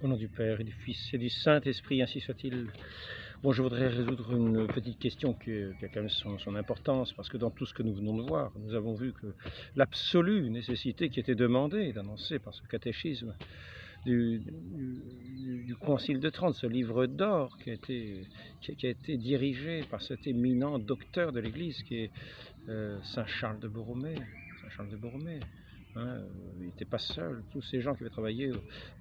Au nom du Père et du Fils et du Saint-Esprit, ainsi soit-il. Bon, je voudrais résoudre une petite question qui a quand même son importance, parce que dans tout ce que nous venons de voir, nous avons vu que l'absolue nécessité qui était demandée, d'annoncer par ce catéchisme du Concile de Trente, ce livre d'or qui a été dirigé par cet éminent docteur de l'Église qui est Saint Charles de Borromée. Saint Charles de Borromée. Hein, il n'était pas seul. Tous ces gens qui avaient travaillé,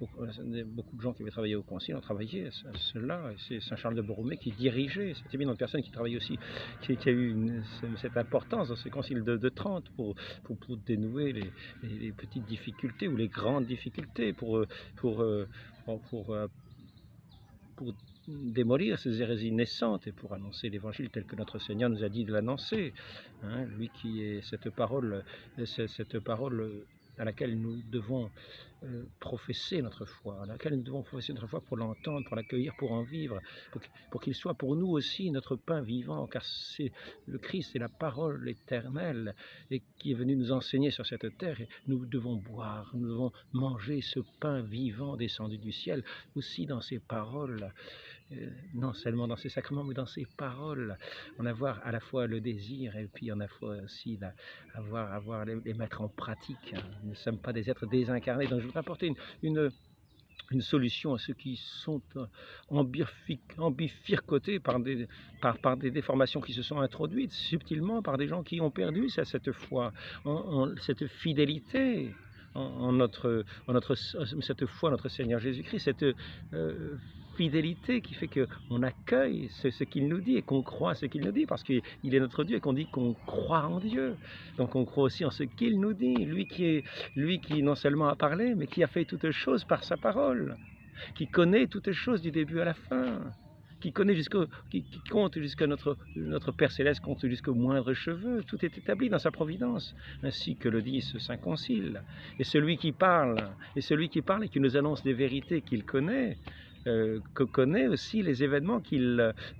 beaucoup de gens qui avaient travaillé au Concile ont travaillé à cela. Et c'est Saint Charles de Borromée qui dirigeait cette éminente personne qui travaillait aussi, qui a eu cette importance dans ce Concile de Trente pour dénouer les petites difficultés ou les grandes difficultés, pour, pour démolir ces hérésies naissantes et pour annoncer l'évangile tel que notre Seigneur nous a dit de l'annoncer. Hein, lui qui est cette parole à laquelle nous devons professer notre foi, à laquelle nous devons professer notre foi pour l'entendre, pour l'accueillir, pour en vivre, pour qu'il soit pour nous aussi notre pain vivant, car c'est le Christ, c'est la parole éternelle et qui est venu nous enseigner sur cette terre. Et nous devons boire, nous devons manger ce pain vivant descendu du ciel, aussi dans ses paroles, non seulement dans ses sacrements, mais dans ses paroles, en avoir à la fois le désir et puis en avoir aussi les mettre en pratique. Nous ne sommes pas des êtres désincarnés, donc je voudrais apporter une solution à ceux qui sont embifurcotés par des déformations qui se sont introduites subtilement par des gens qui ont perdu cette foi, cette fidélité cette foi en notre Seigneur Jésus-Christ, cette fidélité qui fait qu'on accueille ce qu'il nous dit et qu'on croit ce qu'il nous dit, parce qu'il est notre Dieu et qu'on dit qu'on croit en Dieu. Donc on croit aussi en ce qu'il nous dit, lui qui non seulement a parlé, mais qui a fait toutes choses par sa parole, qui connaît toutes choses du début à la fin, qui compte jusqu'à notre Père Céleste, compte jusqu'au moindre cheveu. Tout est établi dans sa providence, ainsi que le dit ce Saint Concile. Et celui qui parle et qui nous annonce des vérités qu'il connaît, que connaît aussi les événements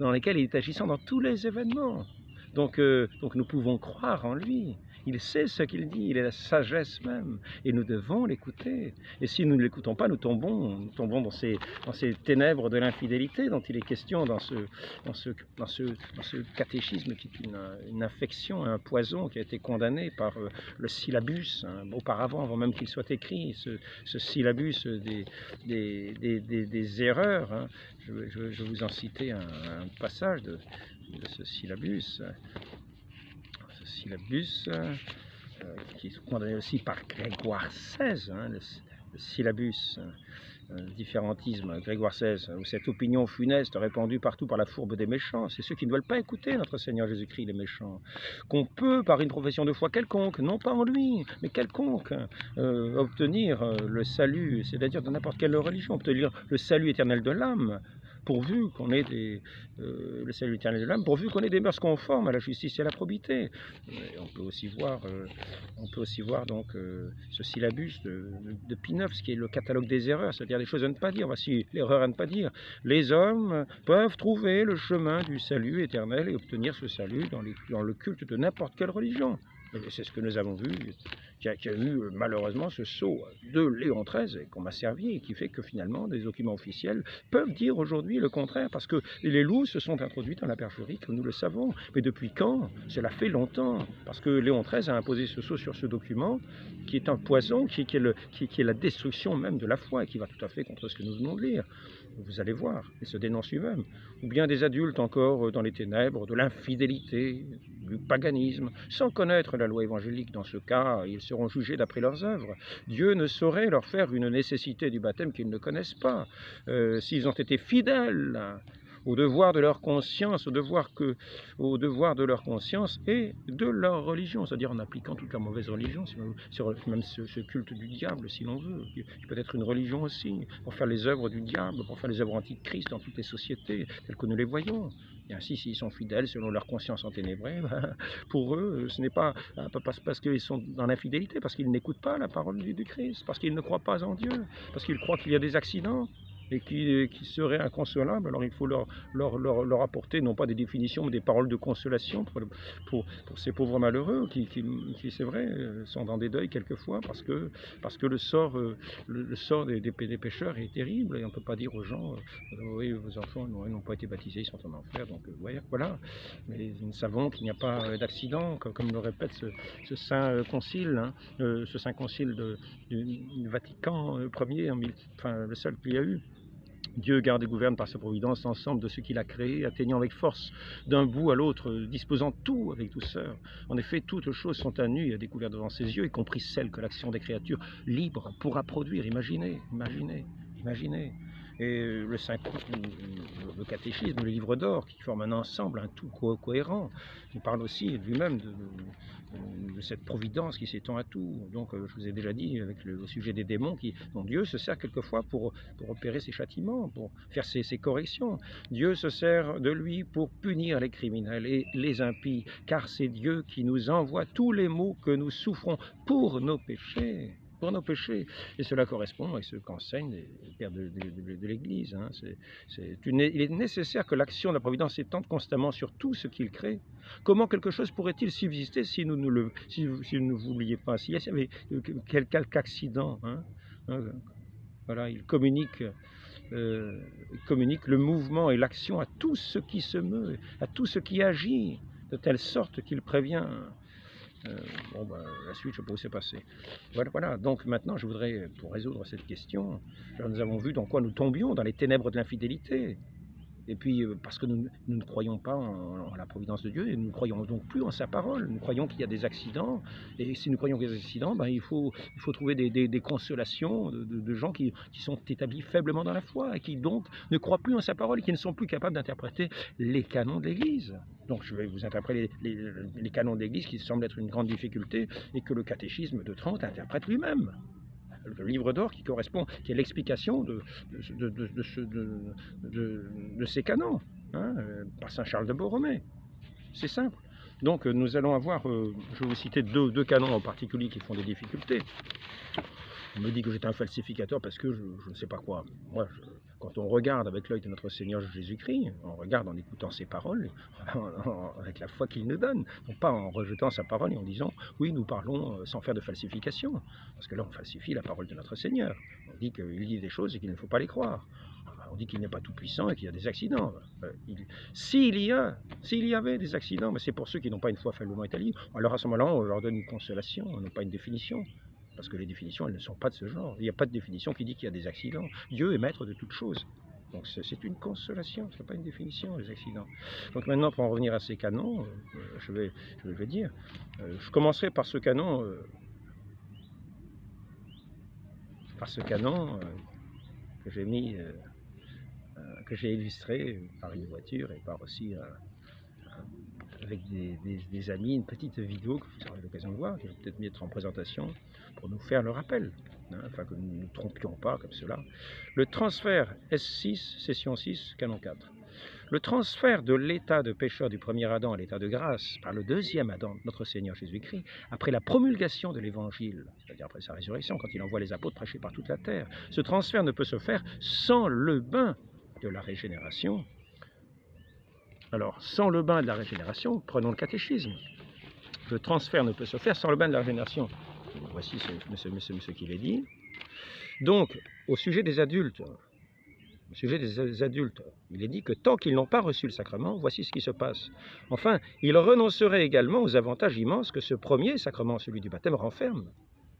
dans lesquels il est agissant dans tous les événements. Donc nous pouvons croire en lui. Il sait ce qu'il dit, il est la sagesse même, et nous devons l'écouter. Et si nous ne l'écoutons pas, nous tombons dans ces ténèbres de l'infidélité dont il est question dans ce catéchisme qui est une infection, un poison qui a été condamné par le syllabus, hein, auparavant, avant même qu'il soit écrit, ce syllabus des erreurs. Hein. Je vais vous en citer un passage de ce syllabus. Qui est condamné aussi par Grégoire XVI, hein, le syllabus, différentisme, Grégoire XVI, où cette opinion funeste répandue partout par la fourbe des méchants, c'est ceux qui ne veulent pas écouter notre Seigneur Jésus-Christ, les méchants, qu'on peut, par une profession de foi quelconque, non pas en lui, mais quelconque, obtenir le salut, c'est-à-dire de n'importe quelle religion, obtenir le salut éternel de l'âme, pourvu qu'on ait le salut éternel de l'âme, pourvu qu'on ait des mœurs conformes à la justice et à la probité. Et on peut aussi voir donc ce syllabus de Pie IX, qui est le catalogue des erreurs, c'est-à-dire des choses à ne pas dire. Voici l'erreur à ne pas dire. Les hommes peuvent trouver le chemin du salut éternel et obtenir ce salut dans le culte de n'importe quelle religion. Et c'est ce que nous avons vu, qui a eu malheureusement ce sceau de Léon XIII, et qu'on m'a servi, et qui fait que finalement des documents officiels peuvent dire aujourd'hui le contraire, parce que les loups se sont introduits dans la bergerie, comme nous le savons. Mais depuis quand? Cela fait longtemps, parce que Léon XIII a imposé ce sceau sur ce document, qui est un poison, qui est la destruction même de la foi, et qui va tout à fait contre ce que nous venons de lire. Vous allez voir, et se dénonce lui-même. Ou bien des adultes encore dans les ténèbres, de l'infidélité, du paganisme, sans connaître la loi évangélique. Dans ce cas, ils seront jugés d'après leurs œuvres. Dieu ne saurait leur faire une nécessité du baptême qu'ils ne connaissent pas. S'ils ont été fidèles au devoir de leur conscience, au devoir de leur conscience et de leur religion, c'est-à-dire en appliquant toute la mauvaise religion, même ce culte du diable, si l'on veut, qui peut être une religion aussi, pour faire les œuvres du diable, pour faire les œuvres antichrist dans toutes les sociétés, telles que nous les voyons. Et ainsi, s'ils sont fidèles selon leur conscience enténébrée, pour eux, ce n'est pas parce qu'ils sont dans l'infidélité, parce qu'ils n'écoutent pas la parole du Christ, parce qu'ils ne croient pas en Dieu, parce qu'ils croient qu'il y a des accidents. et qui seraient inconsolables. Alors il faut leur apporter non pas des définitions, mais des paroles de consolation pour ces pauvres malheureux qui c'est vrai, sont dans des deuils quelquefois parce que le sort des pécheurs est terrible et on ne peut pas dire aux gens oui, vos enfants n'ont pas été baptisés, ils sont en enfer. Donc voilà. Mais nous savons qu'il n'y a pas d'accident, comme le répète ce saint concile, hein, ce saint concile du Vatican Ier, enfin le seul qu'il y a eu. Dieu garde et gouverne par sa providence l'ensemble de ce qu'il a créé, atteignant avec force d'un bout à l'autre, disposant tout avec douceur. En effet, toutes choses sont à nu et à découvert devant ses yeux, y compris celles que l'action des créatures libres pourra produire. Imaginez. Et le catéchisme, le livre d'or, qui forme un ensemble, un tout cohérent, il parle aussi lui-même de cette providence qui s'étend à tout. Donc je vous ai déjà dit au sujet des démons dont Dieu se sert quelquefois pour opérer ses châtiments, pour faire ses corrections. Dieu se sert de lui pour punir les criminels et les impies, car c'est Dieu qui nous envoie tous les maux que nous souffrons pour nos péchés. Et cela correspond à ce qu'enseignent les pères de l'Église. Hein. Il est nécessaire que l'action de la Providence s'étende constamment sur tout ce qu'il crée. Comment quelque chose pourrait-il subsister si vous ne vouliez pas? S'il y avait quelque accident, hein, voilà, il communique le mouvement et l'action à tout ce qui se meut, à tout ce qui agit, de telle sorte qu'il prévient. La suite, je ne sais pas où c'est passé. Voilà. Donc maintenant, je voudrais, pour résoudre cette question, nous avons vu dans quoi nous tombions, dans les ténèbres de l'infidélité. Et puis, parce que nous ne croyons pas en la providence de Dieu, et nous ne croyons donc plus en sa parole. Nous croyons qu'il y a des accidents, et si nous croyons qu'il y a des accidents, il faut trouver des consolations de gens qui sont établis faiblement dans la foi, et qui donc ne croient plus en sa parole, et qui ne sont plus capables d'interpréter les canons de l'Église. Donc je vais vous interpréter les canons de l'Église, qui semblent être une grande difficulté, et que le catéchisme de Trente interprète lui-même. Le livre d'or qui est l'explication de ces canons, hein, par saint Charles de Borromée. C'est simple. Donc nous allons avoir, je vais vous citer deux canons en particulier qui font des difficultés. On me dit que j'étais un falsificateur parce que je ne sais pas quoi. Moi, quand on regarde avec l'œil de notre Seigneur Jésus-Christ, on regarde en écoutant ses paroles, avec la foi qu'il nous donne, non pas en rejetant sa parole et en disant « oui, nous parlons sans faire de falsification », parce que là on falsifie la parole de notre Seigneur. On dit qu'il dit des choses et qu'il ne faut pas les croire. On dit qu'il n'est pas tout puissant et qu'il y a des accidents. S'il y avait des accidents, c'est pour ceux qui n'ont pas une foi faiblement établie. Alors à ce moment-là, on leur donne une consolation, non pas une définition. Parce que les définitions, elles ne sont pas de ce genre. Il n'y a pas de définition qui dit qu'il y a des accidents. Dieu est maître de toutes choses. Donc c'est une consolation, ce n'est pas une définition, les accidents. Donc maintenant, pour en revenir à ces canons, je vais le dire. Je commencerai par ce canon, que j'ai mis, que j'ai illustré par une voiture et par aussi avec des amis, une petite vidéo que vous aurez l'occasion de voir, que je vais peut-être mettre en présentation pour nous faire le rappel, hein, afin que nous ne nous trompions pas comme cela. Le transfert S6, session 6, canon 4. Le transfert de l'état de pécheur du premier Adam à l'état de grâce par le deuxième Adam, notre Seigneur Jésus-Christ, après la promulgation de l'Évangile, c'est-à-dire après sa résurrection, quand il envoie les apôtres prêcher par toute la terre, ce transfert ne peut se faire sans le bain de la régénération. Alors, sans le bain de la régénération, prenons le catéchisme. Le transfert ne peut se faire sans le bain de la régénération. Voici ce qu'il est dit. Donc, au sujet des adultes, il est dit que tant qu'ils n'ont pas reçu le sacrement, voici ce qui se passe. Enfin, ils renonceraient également aux avantages immenses que ce premier sacrement, celui du baptême, renferme.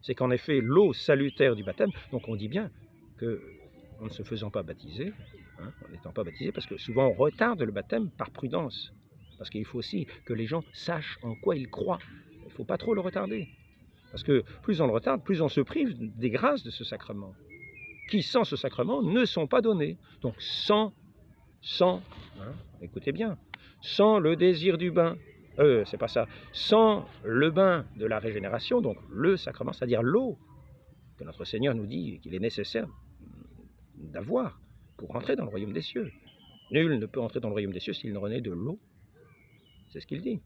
C'est qu'en effet, l'eau salutaire du baptême, donc on dit bien qu'en ne se faisant pas baptiser, en n'étant pas baptisé, parce que souvent on retarde le baptême par prudence, parce qu'il faut aussi que les gens sachent en quoi ils croient. Il ne faut pas trop le retarder, parce que plus on le retarde, plus on se prive des grâces de ce sacrement, qui sans ce sacrement ne sont pas données. Donc écoutez bien, sans le désir du bain, c'est pas ça, sans le bain de la régénération, donc le sacrement, c'est-à-dire l'eau, que notre Seigneur nous dit qu'il est nécessaire d'avoir pour entrer dans le royaume des cieux. Nul ne peut entrer dans le royaume des cieux s'il ne renaît de l'eau. C'est ce qu'il dit.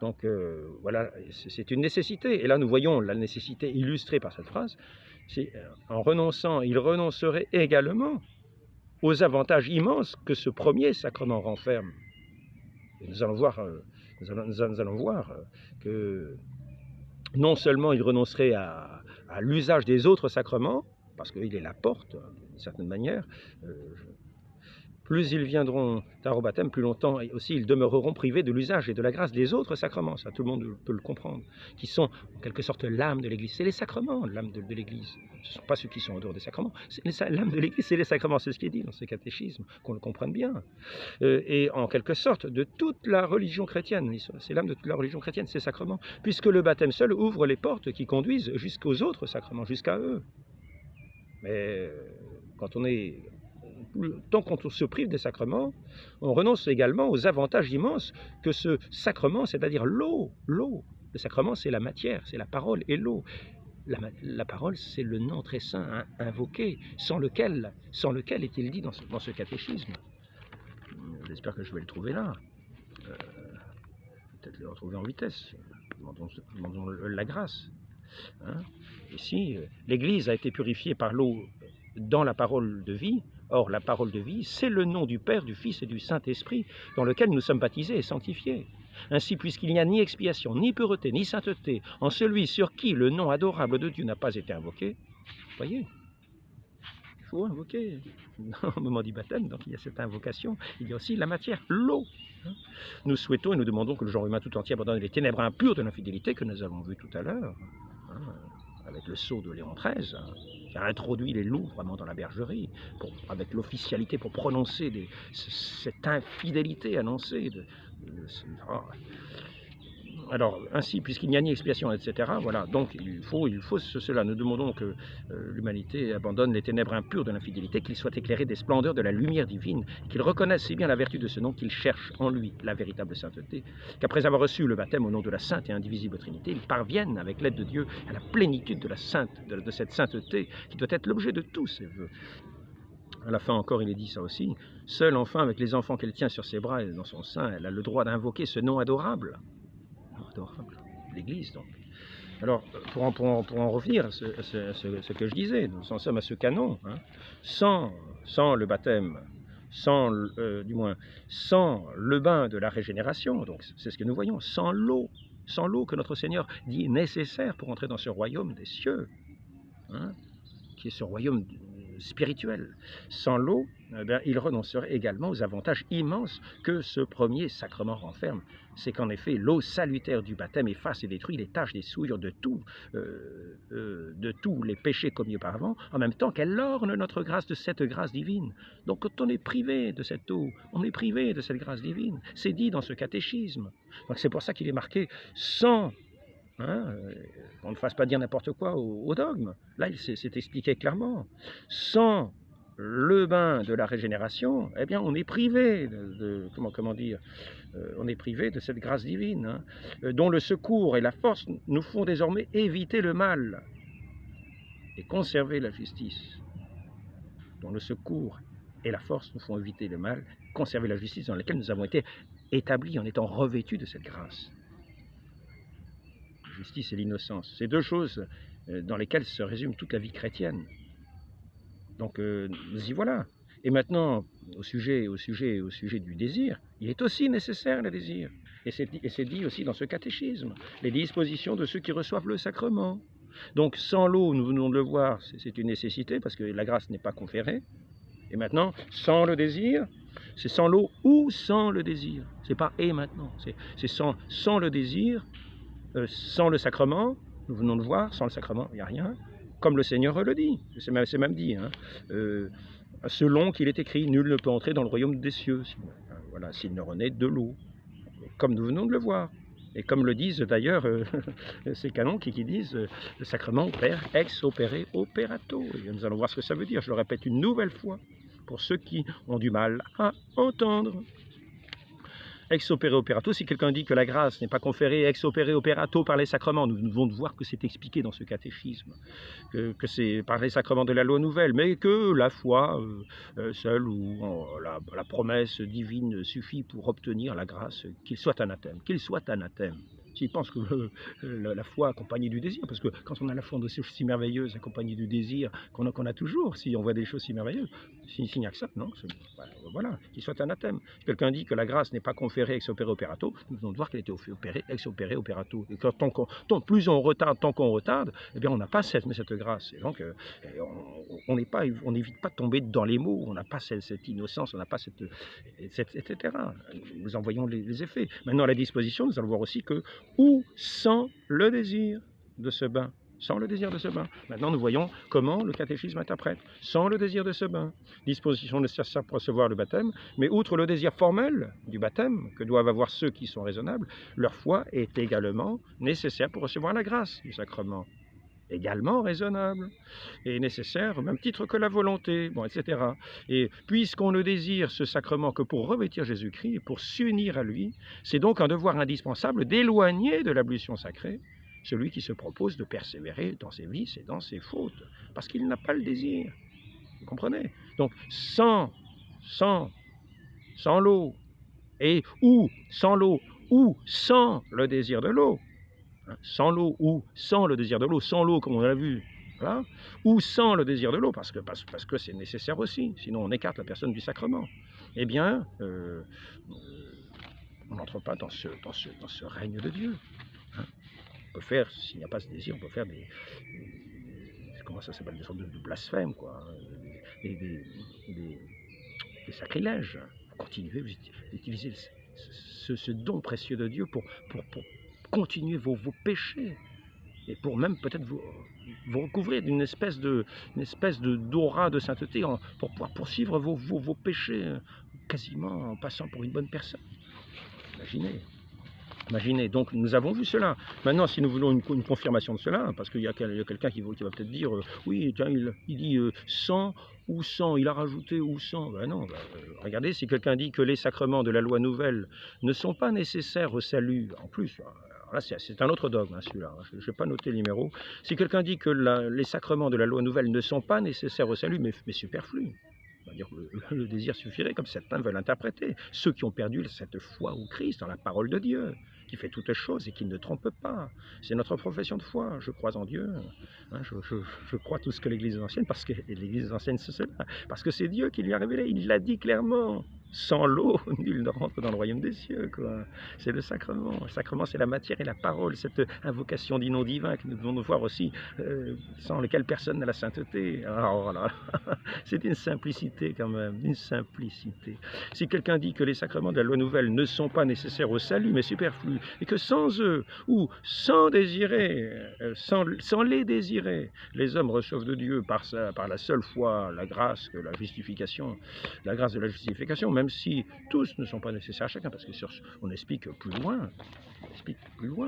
Donc voilà, c'est une nécessité. Et là, nous voyons la nécessité illustrée par cette phrase. En renonçant, il renoncerait également aux avantages immenses que ce premier sacrement renferme. Et nous allons voir, que non seulement il renoncerait à l'usage des autres sacrements, parce qu'il est la porte, d'une certaine manière, plus ils viendront tard au baptême, plus longtemps et aussi ils demeureront privés de l'usage et de la grâce des autres sacrements, ça tout le monde peut le comprendre, qui sont en quelque sorte l'âme de l'Église. C'est les sacrements, l'âme de l'Église. Ce ne sont pas ceux qui sont en dehors des sacrements. L'âme de l'Église, c'est les sacrements, c'est ce qui est dit dans ce catéchisme, qu'on le comprenne bien. Et en quelque sorte, de toute la religion chrétienne, c'est l'âme de toute la religion chrétienne, ces sacrements, puisque le baptême seul ouvre les portes qui conduisent jusqu'aux autres sacrements, jusqu'à eux. Mais quand on est... Tant qu'on se prive des sacrements, on renonce également aux avantages immenses que ce sacrement, c'est-à-dire l'eau. Le sacrement, c'est la matière, c'est la parole et l'eau. La parole, c'est le nom très saint invoqué, sans lequel est-il dit dans ce catéchisme. J'espère que je vais le trouver là. Peut-être le retrouver en vitesse. Demandons la grâce. Hein? Ici, l'Église a été purifiée par l'eau dans la parole de vie. Or, la parole de vie, c'est le nom du Père, du Fils et du Saint-Esprit, dans lequel nous sommes baptisés et sanctifiés. Ainsi, puisqu'il n'y a ni expiation, ni pureté, ni sainteté, en celui sur qui le nom adorable de Dieu n'a pas été invoqué, voyez, il faut invoquer. Au moment du baptême, donc il y a cette invocation, il y a aussi la matière, l'eau. Nous souhaitons et nous demandons que le genre humain tout entier abandonne les ténèbres impures de l'infidélité que nous avons vues tout à l'heure, avec le sceau de Léon XIII, qui a introduit les loups vraiment dans la bergerie, avec l'officialité pour prononcer cette infidélité annoncée. Alors, ainsi, puisqu'il n'y a ni expiation, etc., voilà, donc il faut cela. Nous demandons que l'humanité abandonne les ténèbres impures de l'infidélité, qu'il soit éclairé des splendeurs de la lumière divine, qu'il reconnaisse si bien la vertu de ce nom qu'il cherche en lui la véritable sainteté, qu'après avoir reçu le baptême au nom de la sainte et indivisible Trinité, il parvienne, avec l'aide de Dieu, à la plénitude de cette sainteté qui doit être l'objet de tous ses vœux. À la fin encore, il est dit ça aussi. Seule, enfin, avec les enfants qu'elle tient sur ses bras et dans son sein, elle a le droit d'invoquer ce nom adorable. Adorable, l'Église donc. Alors, pour en revenir à ce que je disais, nous en sommes à ce canon, hein, sans le baptême, sans le bain de la régénération, donc c'est ce que nous voyons, sans l'eau que notre Seigneur dit nécessaire pour entrer dans ce royaume des cieux, hein, qui est ce royaume spirituel. Sans l'eau, il renoncerait également aux avantages immenses que ce premier sacrement renferme. C'est qu'en effet, l'eau salutaire du baptême efface et détruit les taches des souillures de tous les péchés commis auparavant, en même temps qu'elle orne notre grâce de cette grâce divine. Donc quand on est privé de cette eau, on est privé de cette grâce divine. C'est dit dans ce catéchisme. Donc c'est pour ça qu'il est marqué sans... on ne fasse pas dire n'importe quoi au dogme. Là, c'est expliqué clairement. Sans le bain de la régénération, eh bien, on est privé on est privé de cette grâce divine, dont le secours et la force nous font désormais éviter le mal et conserver la justice. Dont le secours et la force nous font éviter le mal, conserver la justice dans laquelle nous avons été établis en étant revêtus de cette grâce. Justice et l'innocence. C'est deux choses dans lesquelles se résume toute la vie chrétienne. Donc nous y voilà. Et maintenant, au sujet du désir, il est aussi nécessaire le désir. Et c'est dit aussi dans ce catéchisme, les dispositions de ceux qui reçoivent le sacrement. Donc sans l'eau, nous venons de le voir, c'est une nécessité parce que la grâce n'est pas conférée. Et maintenant, sans le désir, c'est sans l'eau ou sans le désir. C'est pas et maintenant, c'est sans le désir. Sans le sacrement, nous venons de voir, sans le sacrement, il n'y a rien, comme le Seigneur le dit, c'est même dit, selon qu'il est écrit, nul ne peut entrer dans le royaume des cieux, voilà, s'il ne renaît de l'eau, comme nous venons de le voir, et comme le disent d'ailleurs ces canons qui disent, le sacrement opère ex opere operato, et nous allons voir ce que ça veut dire, je le répète une nouvelle fois, pour ceux qui ont du mal à entendre. Ex opere operato, si quelqu'un dit que la grâce n'est pas conférée ex opere operato par les sacrements, nous venons de voir que c'est expliqué dans ce catéchisme, que c'est par les sacrements de la loi nouvelle, mais que la foi seule ou la promesse divine suffit pour obtenir la grâce, qu'il soit anathème, s'ils pensent que la foi accompagnée du désir, parce que quand on a la foi de ces choses si merveilleuses, accompagnée du désir qu'on a toujours, si on voit des choses si merveilleuses, s'il n'y a que ça, non, voilà, qu'il soit anathème. Si quelqu'un dit que la grâce n'est pas conférée ex opere operato, nous devons voir qu'elle était opérée ex opere operato. Et quand plus on retarde, tant qu'on retarde, eh bien on n'a pas cette grâce. Et donc on n'évite pas de tomber dans les mots, on n'a pas cette innocence, on n'a pas etc. Nous en voyons les effets. Maintenant, à la disposition, nous allons voir aussi que ou sans le désir de ce bain. Sans le désir de ce bain. Maintenant, nous voyons comment le catéchisme interprète. Sans le désir de ce bain. Disposition nécessaire pour recevoir le baptême, mais outre le désir formel du baptême, que doivent avoir ceux qui sont raisonnables, leur foi est également nécessaire pour recevoir la grâce du sacrement. Également raisonnable et nécessaire au même titre que la volonté, bon, etc. Et puisqu'on ne désire ce sacrement que pour revêtir Jésus-Christ et pour s'unir à lui, c'est donc un devoir indispensable d'éloigner de l'ablution sacrée celui qui se propose de persévérer dans ses vices et dans ses fautes, parce qu'il n'a pas le désir. Vous comprenez? Donc sans l'eau, ou sans l'eau, ou sans le désir de l'eau, sans l'eau ou sans le désir de l'eau, sans l'eau comme on l'a vu, voilà, ou sans le désir de l'eau, parce que c'est nécessaire aussi, sinon on écarte la personne du sacrement, eh bien, on n'entre pas dans ce règne de Dieu. Hein. On peut faire, s'il n'y a pas ce désir, on peut faire comment ça s'appelle, des sortes de blasphèmes, quoi, des sacrilèges. Continuez, vous utilisez ce don précieux de Dieu pour continuer vos péchés et pour même peut-être vous recouvrir d'une espèce d'aura de sainteté pour pouvoir poursuivre vos péchés quasiment en passant pour une bonne personne. Imaginez, donc nous avons vu cela. Maintenant, si nous voulons une confirmation de cela, parce qu'il y a quelqu'un qui va peut-être dire oui, tiens, il dit sans ou sans, il a rajouté ou sans. Ben non, regardez, si quelqu'un dit que les sacrements de la loi nouvelle ne sont pas nécessaires au salut, en plus, là c'est un autre dogme, celui-là, je n'ai pas noté le numéro. Si quelqu'un dit que les sacrements de la loi nouvelle ne sont pas nécessaires au salut, mais superflus, c'est-à-dire que le désir suffirait, comme certains veulent interpréter. Ceux qui ont perdu cette foi au Christ, dans la parole de Dieu, qui fait toutes choses et qui ne trompe pas. C'est notre profession de foi. Je crois en Dieu. Hein, je crois tout ce que l'Église enseigne, parce que l'Église enseigne cela. Parce que c'est Dieu qui lui a révélé. Il l'a dit clairement. Sans l'eau, nul ne rentre dans le royaume des cieux, quoi. C'est le sacrement. Le sacrement, c'est la matière et la parole, cette invocation du nom divin que nous devons nous voir aussi, sans lequel personne n'a la sainteté. Alors voilà, c'est une simplicité quand même, une simplicité. Si quelqu'un dit que les sacrements de la loi nouvelle ne sont pas nécessaires au salut, mais superflus, et que sans eux, ou sans désirer, sans les désirer, les hommes reçoivent de Dieu par la seule foi la grâce de la justification, la grâce de la justification, même si tous ne sont pas nécessaires à chacun, parce que on explique plus loin,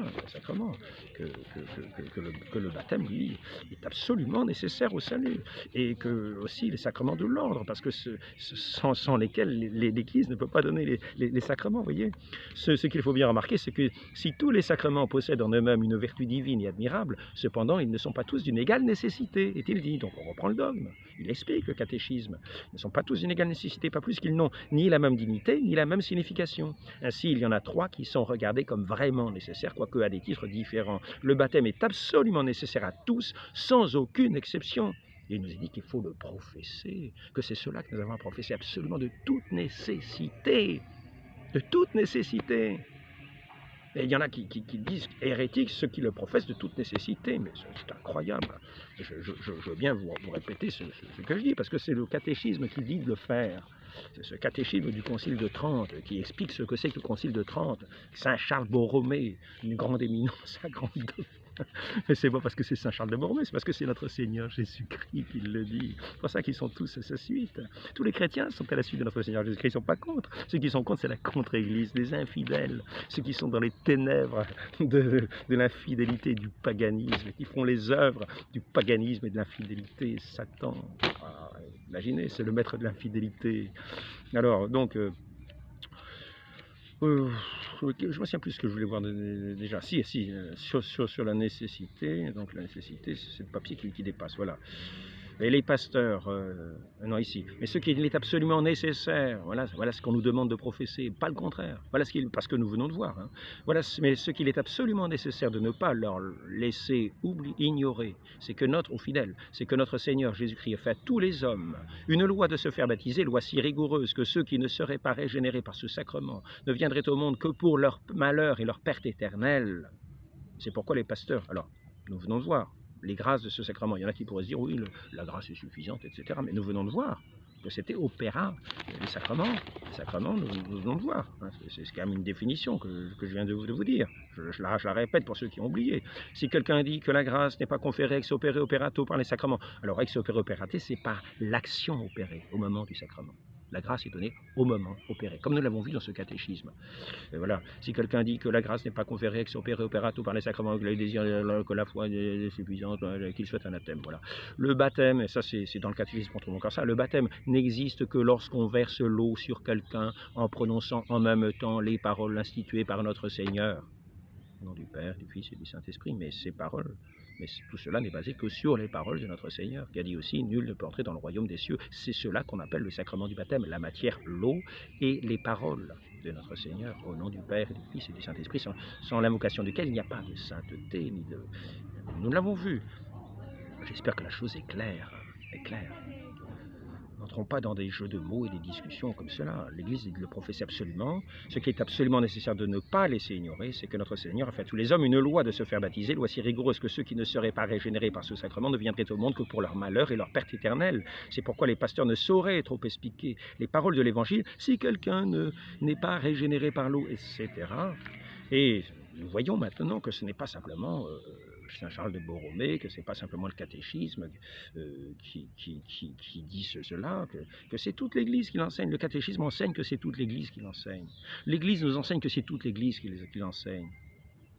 le sacrement, que le baptême, lui, est absolument nécessaire au salut, et que aussi les sacrements de l'ordre, parce que sans lesquels l'Église ne peut pas donner les sacrements, vous voyez. Ce qu'il faut bien remarquer, c'est que si tous les sacrements possèdent en eux-mêmes une vertu divine et admirable, cependant, ils ne sont pas tous d'une égale nécessité, est-il dit. Donc on reprend le dogme, il explique le catéchisme. Ils ne sont pas tous d'une égale nécessité, pas plus qu'ils n'ont ni la même dignité, ni la même signification. Ainsi, il y en a 3 qui sont regardés comme vraiment nécessaires, quoique à des titres différents. Le baptême est absolument nécessaire à tous, sans aucune exception. Et il nous est dit qu'il faut le professer, que c'est cela que nous avons à professer absolument de toute nécessité. De toute nécessité. Et il y en a qui disent hérétiques ceux qui le professent de toute nécessité, mais c'est incroyable. Je veux bien vous répéter ce que je dis, parce que c'est le catéchisme qui dit de le faire. C'est ce catéchisme du Concile de Trente qui explique ce que c'est que le Concile de Trente. Saint Charles Borromée, une grande éminence, un grand dogme. Mais c'est pas parce que c'est Saint Charles de Borromée, c'est parce que c'est notre Seigneur Jésus-Christ qui le dit. C'est pour ça qu'ils sont tous à sa suite. Tous les chrétiens sont à la suite de notre Seigneur Jésus-Christ, ils ne sont pas contre. Ceux qui sont contre, c'est la contre-église, les infidèles, ceux qui sont dans les ténèbres de l'infidélité, du paganisme, qui font les œuvres du paganisme et de l'infidélité. Satan, imaginez, c'est le maître de l'infidélité. Alors, donc... je ne me souviens plus ce que je voulais voir déjà. Sur la nécessité. Donc la nécessité, c'est le papier qui dépasse. Voilà. Et les pasteurs, non ici, mais ce qu'il est absolument nécessaire, voilà ce qu'on nous demande de professer, pas le contraire, parce que nous venons de voir, hein. Mais ce qu'il est absolument nécessaire de ne pas leur laisser ignorer, c'est que notre Seigneur Jésus-Christ a fait à tous les hommes une loi de se faire baptiser, loi si rigoureuse que ceux qui ne seraient pas régénérés par ce sacrement ne viendraient au monde que pour leur malheur et leur perte éternelle. C'est pourquoi les pasteurs, alors nous venons de voir, les grâces de ce sacrement. Il y en a qui pourraient se dire, oui, la grâce est suffisante, etc. Mais nous venons de voir que c'était opéra, les sacrements, nous venons de voir. Hein. C'est quand même une définition que je viens de vous dire. Je la répète pour ceux qui ont oublié. Si quelqu'un dit que la grâce n'est pas conférée ex opere operato par les sacrements, alors ex opere operato, c'est pas l'action opérée au moment du sacrement. La grâce est donnée au moment opéré, comme nous l'avons vu dans ce catéchisme. Et voilà. Si quelqu'un dit que la grâce n'est pas conférée ex opere operato par les sacrements, que le désir, que la foi est suffisante, qu'il soit anathème. Voilà. Le baptême, et ça c'est dans le catéchisme qu'on trouve encore ça, le baptême n'existe que lorsqu'on verse l'eau sur quelqu'un en prononçant en même temps les paroles instituées par notre Seigneur. Au nom du Père, du Fils et du Saint-Esprit, mais ces paroles, mais tout cela n'est basé que sur les paroles de notre Seigneur, qui a dit aussi, nul ne peut entrer dans le royaume des cieux. C'est cela qu'on appelle le sacrement du baptême, la matière, l'eau et les paroles de notre Seigneur, au nom du Père, et du Fils et du Saint-Esprit, sans l'invocation duquel il n'y a pas de sainteté, ni de... Nous l'avons vu. J'espère que la chose est claire, N'entrons pas dans des jeux de mots et des discussions comme cela. L'Église le professe absolument. Ce qui est absolument nécessaire de ne pas laisser ignorer, c'est que notre Seigneur a fait à tous les hommes une loi de se faire baptiser, loi si rigoureuse que ceux qui ne seraient pas régénérés par ce sacrement ne viendraient au monde que pour leur malheur et leur perte éternelle. C'est pourquoi les pasteurs ne sauraient trop expliquer les paroles de l'Évangile si quelqu'un n'est pas régénéré par l'eau, etc. Et nous voyons maintenant que ce n'est pas simplement... Saint Charles de Borromée, que ce n'est pas simplement le catéchisme qui dit cela, que c'est toute l'Église qui l'enseigne. Le catéchisme enseigne que c'est toute l'Église qui l'enseigne. L'Église nous enseigne que c'est toute l'Église qui l'enseigne.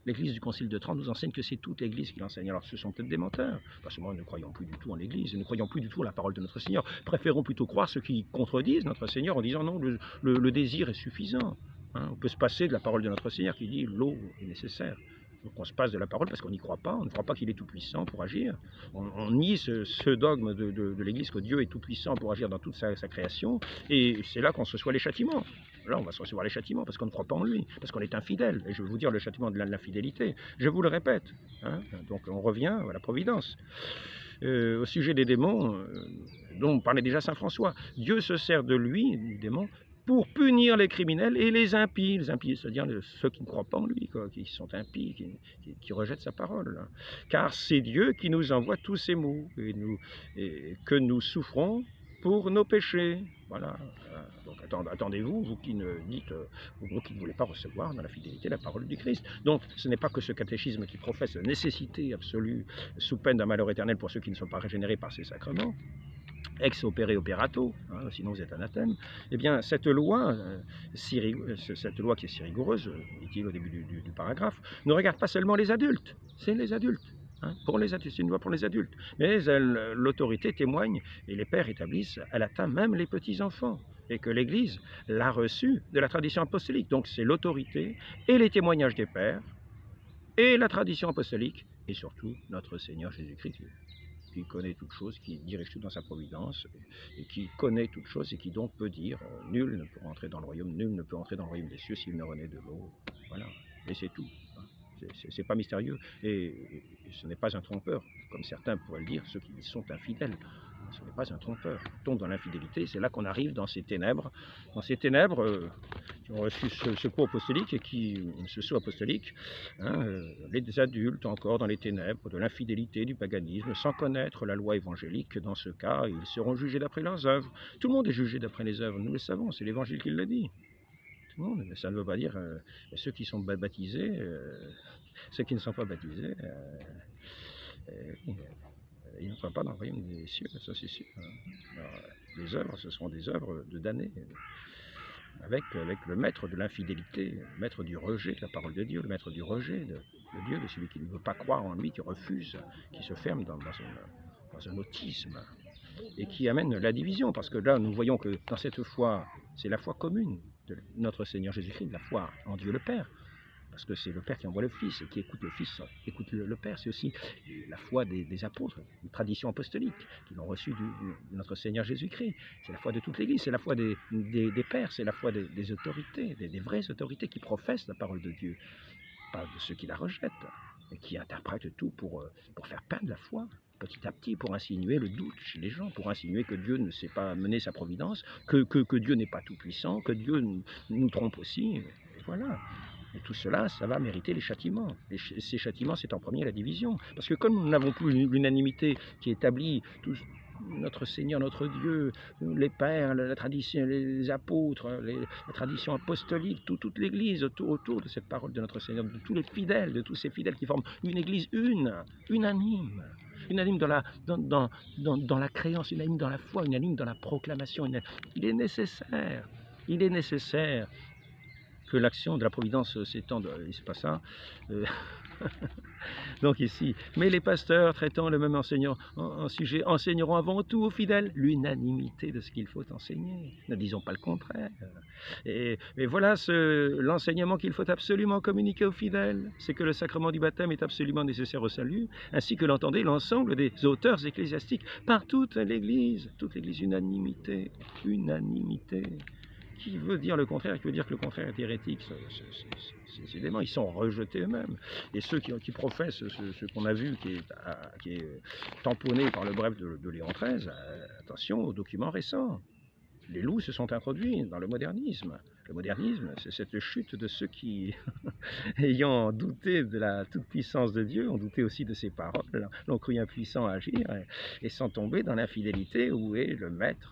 L'Église du Concile de Trente nous enseigne que c'est toute l'Église qui l'enseigne. Alors ce sont peut-être des menteurs, parce que moi, nous ne croyons plus du tout en l'Église, nous ne croyons plus du tout à la parole de notre Seigneur. Préférons plutôt croire ceux qui contredisent notre Seigneur en disant non, le désir est suffisant. Hein, on peut se passer de la parole de notre Seigneur qui dit l'eau est nécessaire. Donc on se passe de la parole parce qu'on n'y croit pas, on ne croit pas qu'il est tout-puissant pour agir. On nie ce dogme de l'Église que Dieu est tout-puissant pour agir dans toute sa création, et c'est là qu'on se reçoit les châtiments. Là, on va se recevoir les châtiments parce qu'on ne croit pas en lui, parce qu'on est infidèle. Et je vais vous dire le châtiment de l'infidélité. Je vous le répète. Hein. Donc on revient à la providence. Au sujet des démons, dont parlait déjà saint François, Dieu se sert de lui, du démon, pour punir les criminels et les impies, c'est-à-dire ceux qui ne croient pas en lui, qui sont impies, qui rejettent sa parole. Car c'est Dieu qui nous envoie tous ces maux, et que nous souffrons pour nos péchés. Voilà. Donc attendez-vous, vous qui ne voulez pas recevoir dans la fidélité la parole du Christ. Donc ce n'est pas que ce catéchisme qui professe la nécessité absolue, sous peine d'un malheur éternel pour ceux qui ne sont pas régénérés par ces sacrements, ex opere operato, hein, sinon vous êtes anathème, eh bien cette loi qui est si rigoureuse, dit-il au début du paragraphe, ne regarde pas seulement les adultes, c'est les adultes. Hein, c'est une loi pour les adultes. Mais l'autorité témoigne, et les pères établissent, elle atteint même les petits-enfants, et que l'Église l'a reçue de la tradition apostolique. Donc c'est l'autorité et les témoignages des pères, et la tradition apostolique, et surtout notre Seigneur Jésus-Christ, qui connaît toutes choses, qui dirige tout dans sa providence, et qui connaît toutes choses, et qui donc peut dire nul ne peut entrer dans le royaume, nul ne peut entrer dans le royaume des cieux s'il ne renaît de l'eau. Voilà, et c'est tout. C'est pas mystérieux, et ce n'est pas un trompeur, comme certains pourraient le dire, ceux qui sont infidèles. Ce n'est pas un trompeur. On tombe dans l'infidélité, c'est là qu'on arrive dans ces ténèbres. Qui ont reçu ce coup apostolique et ce sceau apostolique, hein, les adultes encore dans les ténèbres de l'infidélité, du paganisme, sans connaître la loi évangélique. Dans ce cas, ils seront jugés d'après leurs œuvres. Tout le monde est jugé d'après les œuvres, nous le savons, c'est l'Évangile qui le dit. Tout le monde, mais ça ne veut pas dire ceux qui sont baptisés, ceux qui ne sont pas baptisés, ils n'entrent pas dans le royaume des cieux, ça c'est sûr. Alors, les œuvres, ce seront des œuvres de damnés, avec le maître de l'infidélité, le maître du rejet de la parole de Dieu, le maître du rejet de Dieu, de celui qui ne veut pas croire en lui, qui refuse, qui se ferme dans un autisme, et qui amène la division, parce que là nous voyons que dans cette foi, c'est la foi commune de notre Seigneur Jésus-Christ, la foi en Dieu le Père, parce que c'est le Père qui envoie le Fils, et qui écoute le Fils, écoute le Père. C'est aussi la foi des apôtres, une tradition apostolique, qui l'ont reçue de notre Seigneur Jésus-Christ. C'est la foi de toute l'Église, c'est la foi des pères, c'est la foi des autorités, des vraies autorités qui professent la parole de Dieu, pas de ceux qui la rejettent, et qui interprètent tout pour faire perdre la foi, petit à petit, pour insinuer le doute chez les gens, pour insinuer que Dieu ne sait pas mener sa providence, que Dieu n'est pas tout-puissant, que Dieu nous trompe aussi, et voilà. Et tout cela, ça va mériter les châtiments. Et ces châtiments, c'est en premier la division. Parce que comme nous n'avons plus l'unanimité qui établit notre Seigneur, notre Dieu, les pères, la tradition, les apôtres, la tradition apostolique, toute l'Église autour de cette parole de notre Seigneur, de tous les fidèles, de tous ces fidèles qui forment une Église unanime dans la créance, unanime dans la foi, unanime dans la proclamation. Il est nécessaire que l'action de la providence s'étende. C'est pas ça. Donc ici, mais les pasteurs traitant le même sujet, enseigneront avant tout aux fidèles l'unanimité de ce qu'il faut enseigner. Ne disons pas le contraire. Et voilà l'enseignement qu'il faut absolument communiquer aux fidèles. C'est que le sacrement du baptême est absolument nécessaire au salut, ainsi que l'entendait l'ensemble des auteurs ecclésiastiques par toute l'Église, unanimité. Qui veut dire le contraire, qui veut dire que le contraire est hérétique, ces éléments, ils sont rejetés eux-mêmes. Et ceux qui professent ce qu'on a vu, qui est tamponné par le bref de Léon XIII, attention aux documents récents. Les loups se sont introduits dans le modernisme. Le modernisme, c'est cette chute de ceux qui, ayant douté de la toute-puissance de Dieu, ont douté aussi de ses paroles, l'ont cru impuissant à agir, et sont tombés dans l'infidélité où est le maître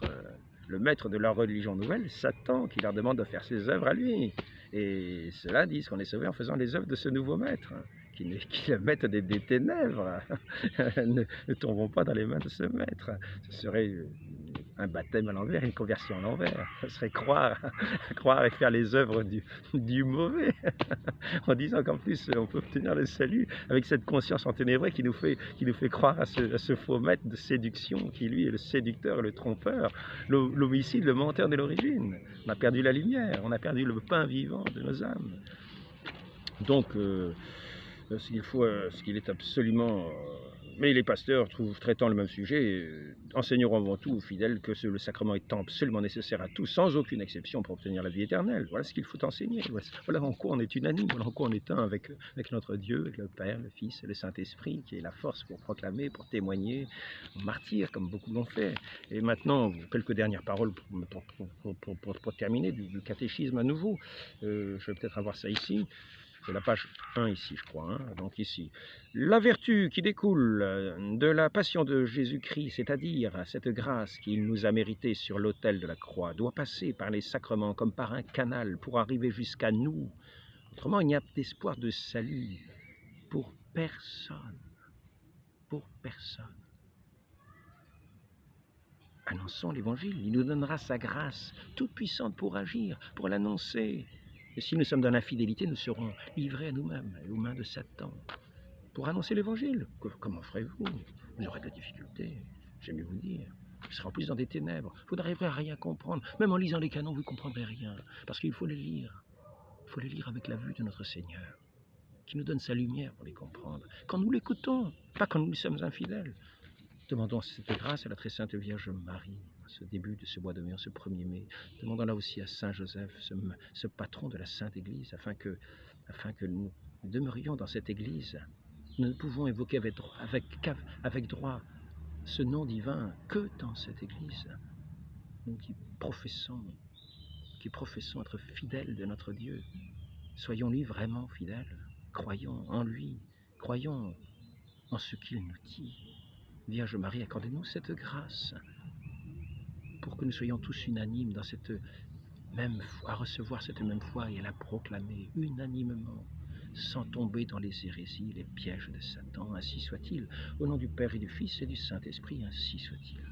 de leur religion nouvelle, Satan, qui leur demande de faire ses œuvres à lui. Et ceux-là disent qu'on est sauvé en faisant les œuvres de ce nouveau maître, qui le maître des ténèbres. ne tombons pas dans les mains de ce maître. Ce serait un baptême à l'envers, une conversion à l'envers. Ce serait croire et faire les œuvres du mauvais, en disant qu'en plus on peut obtenir le salut avec cette conscience enténébrée qui nous fait croire à ce faux maître de séduction qui lui est le séducteur, le trompeur, l'homicide, le menteur de l'origine. On a perdu la lumière, on a perdu le pain vivant de nos âmes. Donc ce qu'il est absolument... mais les pasteurs, traitant le même sujet, enseigneront avant tout aux fidèles que le sacrement étant absolument nécessaire à tous, sans aucune exception, pour obtenir la vie éternelle. Voilà ce qu'il faut enseigner. Voilà en quoi on est unanime, voilà en quoi on est un avec notre Dieu, avec le Père, le Fils et le Saint-Esprit, qui est la force pour proclamer, pour témoigner, martyr, comme beaucoup l'ont fait. Et maintenant, quelques dernières paroles pour terminer, du catéchisme à nouveau. Je vais peut-être avoir ça ici. C'est la page 1 ici, je crois. Donc ici, la vertu qui découle de la passion de Jésus-Christ, c'est-à-dire cette grâce qu'il nous a méritée sur l'autel de la croix, doit passer par les sacrements comme par un canal pour arriver jusqu'à nous. Autrement, il n'y a d'espoir de salut pour personne. Pour personne. Annonçons l'Évangile, il nous donnera sa grâce toute puissante pour agir, pour l'annoncer. Et si nous sommes dans l'infidélité, nous serons livrés à nous-mêmes, aux mains de Satan. Pour annoncer l'Évangile, comment ferez-vous? Vous aurez de la difficulté, j'aime mieux vous dire. Vous serez en plus dans des ténèbres, vous n'arriverez à rien comprendre. Même en lisant les canons, vous ne comprendrez rien, parce qu'il faut les lire. Il faut les lire avec la vue de notre Seigneur, qui nous donne sa lumière pour les comprendre. Quand nous l'écoutons, pas quand nous sommes infidèles. Demandons cette grâce à la très sainte Vierge Marie, à ce début de ce mois de mai, en ce 1er mai. Demandons là aussi à Saint Joseph, ce patron de la Sainte Église, afin que nous demeurions dans cette Église. Nous ne pouvons évoquer avec droit ce nom divin que dans cette Église. Nous qui professons être fidèles de notre Dieu. Soyons-lui vraiment fidèles. Croyons en lui, croyons en ce qu'il nous dit. Vierge Marie, accordez-nous cette grâce pour que nous soyons tous unanimes dans cette même foi, à recevoir cette même foi et à la proclamer unanimement, sans tomber dans les hérésies, les pièges de Satan. Ainsi soit-il. Au nom du Père et du Fils et du Saint-Esprit, ainsi soit-il.